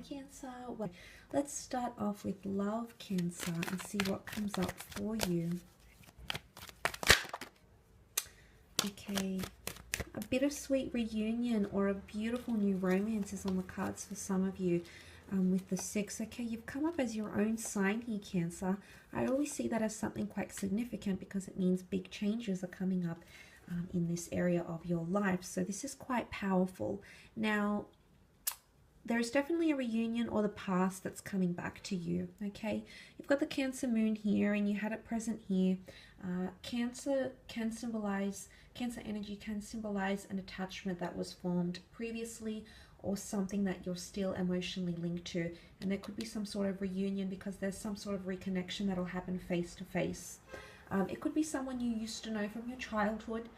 Cancer. Well, let's start off with love, Cancer, and see what comes up for you. Okay, a bittersweet reunion or a beautiful new romance is on the cards for some of you. With the 6, okay, you've come up as your own sign here, Cancer. I always see that as something quite significant because it means big changes are coming up in this area of your life. So this is quite powerful. Now, there's definitely a reunion or the past that's coming back to you, okay? You've got the Cancer moon here and you had it present here. Cancer energy can symbolize an attachment that was formed previously or something that you're still emotionally linked to. And there could be some sort of reunion because there's some sort of reconnection that'll happen face to face. It could be someone you used to know from your childhood.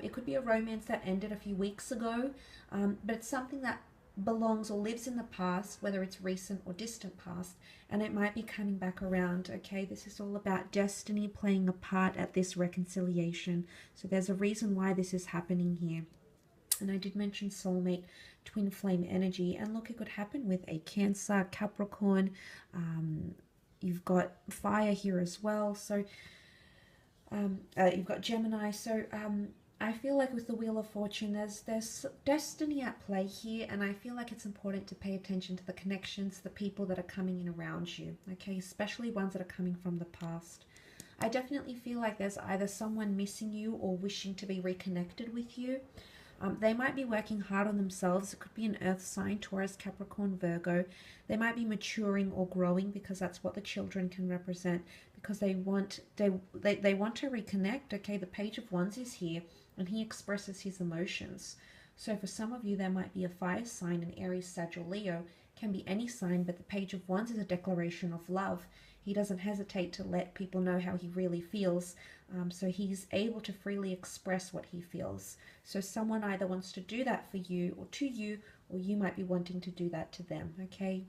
It could be a romance that ended a few weeks ago, but it's something that belongs or lives in the past, whether it's recent or distant past, and it might be coming back around. Okay, this is all about destiny playing a part at this reconciliation. So there's a reason why this is happening here. And I did mention soulmate, twin flame energy, and look, it could happen with a Cancer, Capricorn. You've got fire here as well. So you've got Gemini. So I feel like with the Wheel of Fortune, there's destiny at play here, and I feel like it's important to pay attention to the connections, the people that are coming in around you, okay, especially ones that are coming from the past. I definitely feel like there's either someone missing you or wishing to be reconnected with you. They might be working hard on themselves. It could be an earth sign, Taurus, Capricorn, Virgo. They might be maturing or growing because that's what the children can represent, because they want to reconnect. Okay, the Page of Wands is here and he expresses his emotions. So for some of you, there might be a fire sign, an Aries, Sag, or Leo. Can be any sign, but the Page of Wands is a declaration of love. He doesn't hesitate to let people know how he really feels. So he's able to freely express what he feels. So someone either wants to do that for you or to you, or you might be wanting to do that to them, okay?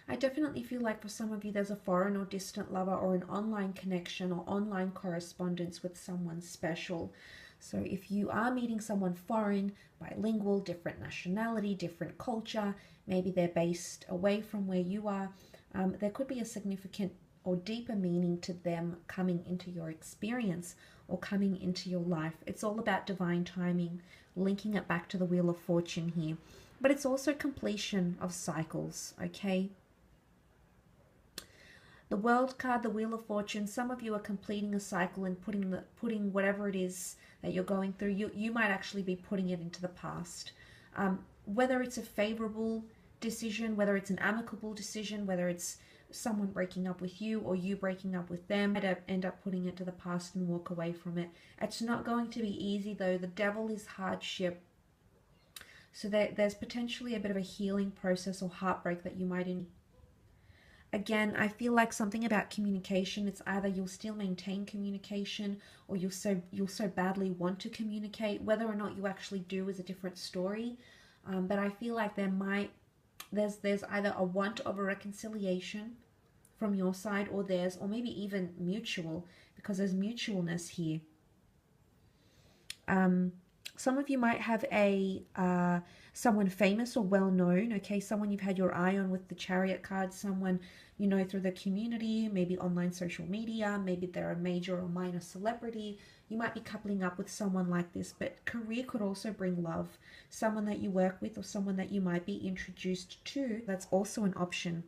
I definitely feel like for some of you, there's a foreign or distant lover or an online connection or online correspondence with someone special. So if you are meeting someone foreign, bilingual, different nationality, different culture, maybe they're based away from where you are, there could be a significant or deeper meaning to them coming into your experience or coming into your life. It's all about divine timing, linking it back to the Wheel of Fortune here. But it's also completion of cycles, okay? The World card, the Wheel of Fortune, some of you are completing a cycle and putting whatever it is that you're going through, you might actually be putting it into the past. Whether it's a favorable decision, whether it's an amicable decision, whether it's someone breaking up with you or you breaking up with them, end up putting it to the past and walk away from it. It's not going to be easy though. The devil is hardship. So there's potentially a bit of a healing process or heartbreak that you might Again, I feel like something about communication. It's either you'll still maintain communication or you'll so badly want to communicate. Whether or not you actually do is a different story. But I feel like there's either a want of a reconciliation from your side or theirs, or maybe even mutual, because there's mutualness here. Some of you might have someone famous or well-known, okay, someone you've had your eye on with the Chariot card, someone you know through the community, maybe online social media, maybe they're a major or minor celebrity. You might be coupling up with someone like this, but career could also bring love. Someone that you work with or someone that you might be introduced to, that's also an option.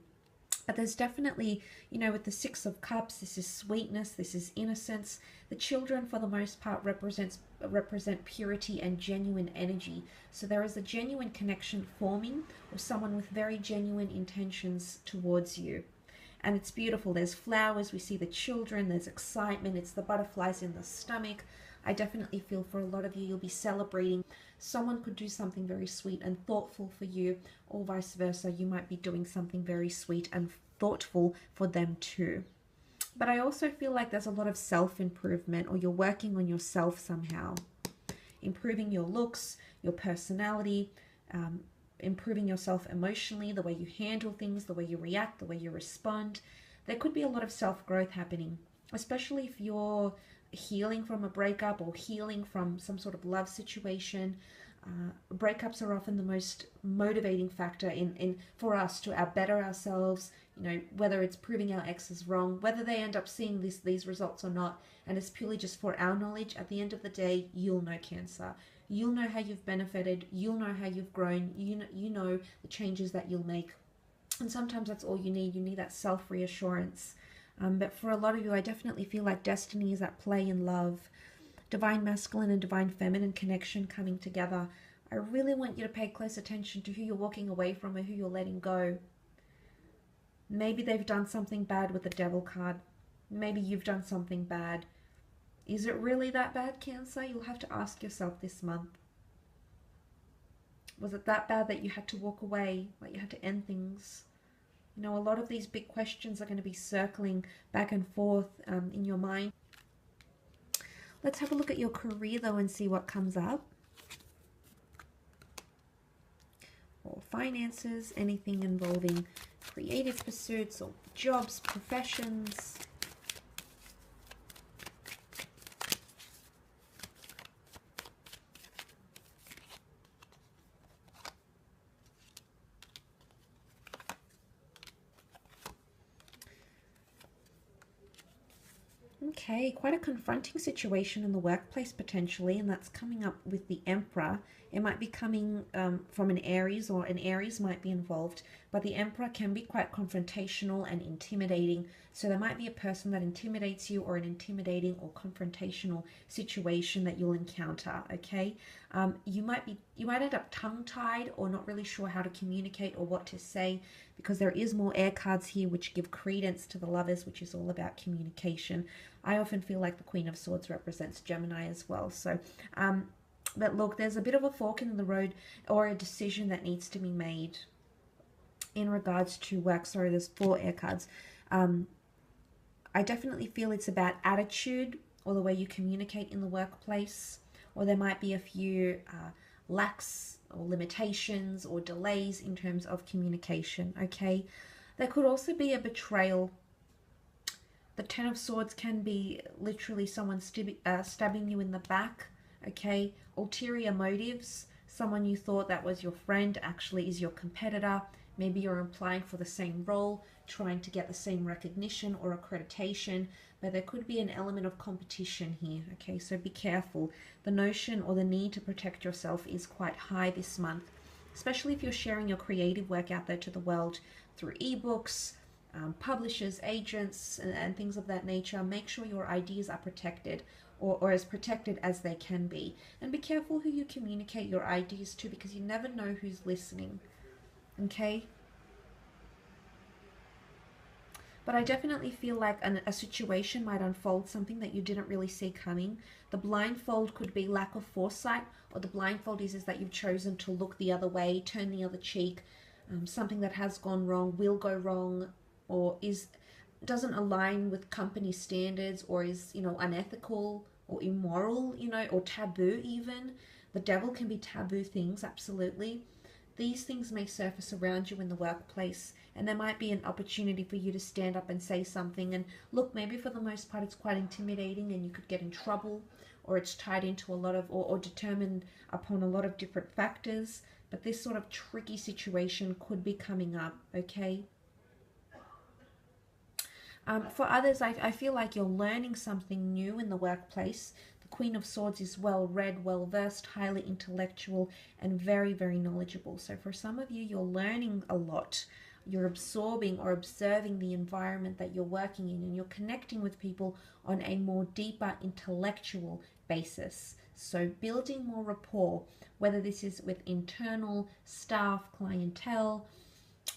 But there's definitely, you know, with the 6 of Cups, this is sweetness, this is innocence. The children, for the most part, represent purity and genuine energy. So there is a genuine connection forming, or someone with very genuine intentions towards you. And it's beautiful. There's flowers, we see the children, there's excitement, it's the butterflies in the stomach. I definitely feel for a lot of you, you'll be celebrating. Someone could do something very sweet and thoughtful for you, or vice versa. You might be doing something very sweet and thoughtful for them too. But I also feel like there's a lot of self-improvement, or you're working on yourself somehow. Improving your looks, your personality, improving yourself emotionally, the way you handle things, the way you react, the way you respond. There could be a lot of self-growth happening, especially if you're healing from a breakup or healing from some sort of love situation. Breakups are often the most motivating factor in for us to better ourselves. You know, whether it's proving our exes wrong, whether they end up seeing these results or not, and it's purely just for our knowledge. At the end of the day, you'll know, Cancer. You'll know how you've benefited. You'll know how you've grown. You know the changes that you'll make, and sometimes that's all you need. You need that self reassurance. But for a lot of you, I definitely feel like destiny is at play in love. Divine masculine and divine feminine connection coming together. I really want you to pay close attention to who you're walking away from or who you're letting go. Maybe they've done something bad with the Devil card. Maybe you've done something bad. Is it really that bad, Cancer? You'll have to ask yourself this month. Was it that bad that you had to walk away, like you had to end things? You know, a lot of these big questions are going to be circling back and forth in your mind. Let's have a look at your career, though, and see what comes up. Or finances, anything involving creative pursuits or jobs, professions. Okay, quite a confronting situation in the workplace potentially, and that's coming up with the Emperor. It might be coming from an Aries, or an Aries might be involved, but the Emperor can be quite confrontational and intimidating. So there might be a person that intimidates you, or an intimidating or confrontational situation that you'll encounter, okay? You might end up tongue-tied or not really sure how to communicate or what to say, because there is more air cards here which give credence to the Lovers, which is all about communication. I often feel like the Queen of Swords represents Gemini as well. So, but look, there's a bit of a fork in the road, or a decision that needs to be made in regards to work. Sorry, there's 4 air cards. I definitely feel it's about attitude, or the way you communicate in the workplace, or there might be a few lacks or limitations or delays in terms of communication, okay? There could also be a betrayal. The Ten of Swords can be literally someone stabbing you in the back, okay? Ulterior motives. Someone you thought that was your friend actually is your competitor. Maybe you're applying for the same role, trying to get the same recognition or accreditation, but there could be an element of competition here, okay? So be careful. The notion or the need to protect yourself is quite high this month, especially if you're sharing your creative work out there to the world through ebooks, publishers, agents, and things of that nature. Make sure your ideas are protected, or as protected as they can be. And be careful who you communicate your ideas to, because you never know who's listening, okay? But I definitely feel like a situation might unfold, something that you didn't really see coming. The blindfold could be lack of foresight, or the blindfold is that you've chosen to look the other way, turn the other cheek. Something that has gone wrong, will go wrong, or doesn't align with company standards, or is, you know, unethical or immoral, you know, or taboo even. The Devil can be taboo things, absolutely. These things may surface around you in the workplace, and there might be an opportunity for you to stand up and say something. And look, maybe for the most part it's quite intimidating and you could get in trouble, or it's tied into a lot of, or determined upon a lot of different factors. But this sort of tricky situation could be coming up, okay? For others, I feel like you're learning something new in the workplace. The Queen of Swords is well-read, well-versed, highly intellectual, and very, very knowledgeable. So for some of you, you're learning a lot. You're absorbing or observing the environment that you're working in, and you're connecting with people on a more deeper intellectual basis. So building more rapport, whether this is with internal staff, clientele,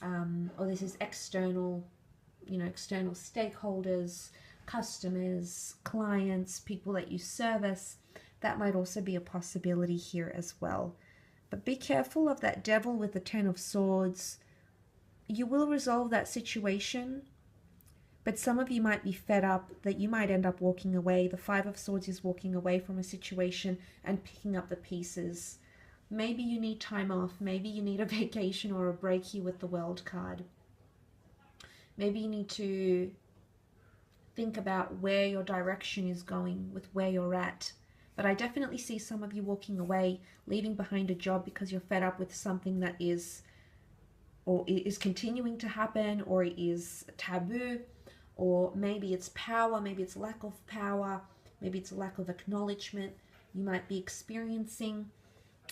or this is external, you know, external stakeholders, customers, clients, people that you service. That might also be a possibility here as well. But be careful of that Devil with the Ten of Swords. You will resolve that situation, but some of you might be fed up that you might end up walking away. The Five of Swords is walking away from a situation and picking up the pieces. Maybe you need time off. Maybe you need a vacation or a break here with the World card. Maybe you need to think about where your direction is going with where you're at. But I definitely see some of you walking away, leaving behind a job because you're fed up with something that is, or is continuing to happen, or is taboo, or maybe it's power, maybe it's lack of power, maybe it's a lack of acknowledgement you might be experiencing.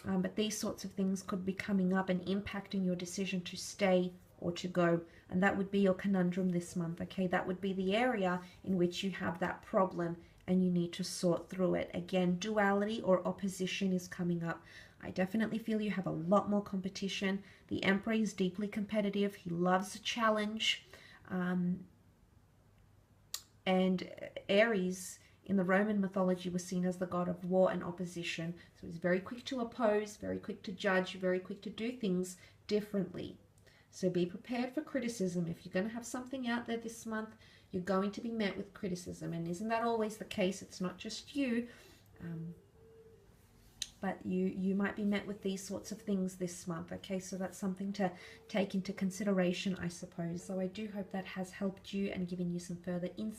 But these sorts of things could be coming up and impacting your decision to stay or to go. And that would be your conundrum this month, okay? That would be the area in which you have that problem and you need to sort through it. Again, duality or opposition is coming up. I definitely feel you have a lot more competition. The Emperor is deeply competitive. He loves a challenge. And Aries in the Roman mythology was seen as the god of war and opposition. So he's very quick to oppose, very quick to judge, very quick to do things differently. So be prepared for criticism. If you're going to have something out there this month, you're going to be met with criticism. And isn't that always the case? It's not just you. But you might be met with these sorts of things this month, okay? So that's something to take into consideration, I suppose. So I do hope that has helped you and given you some further insight.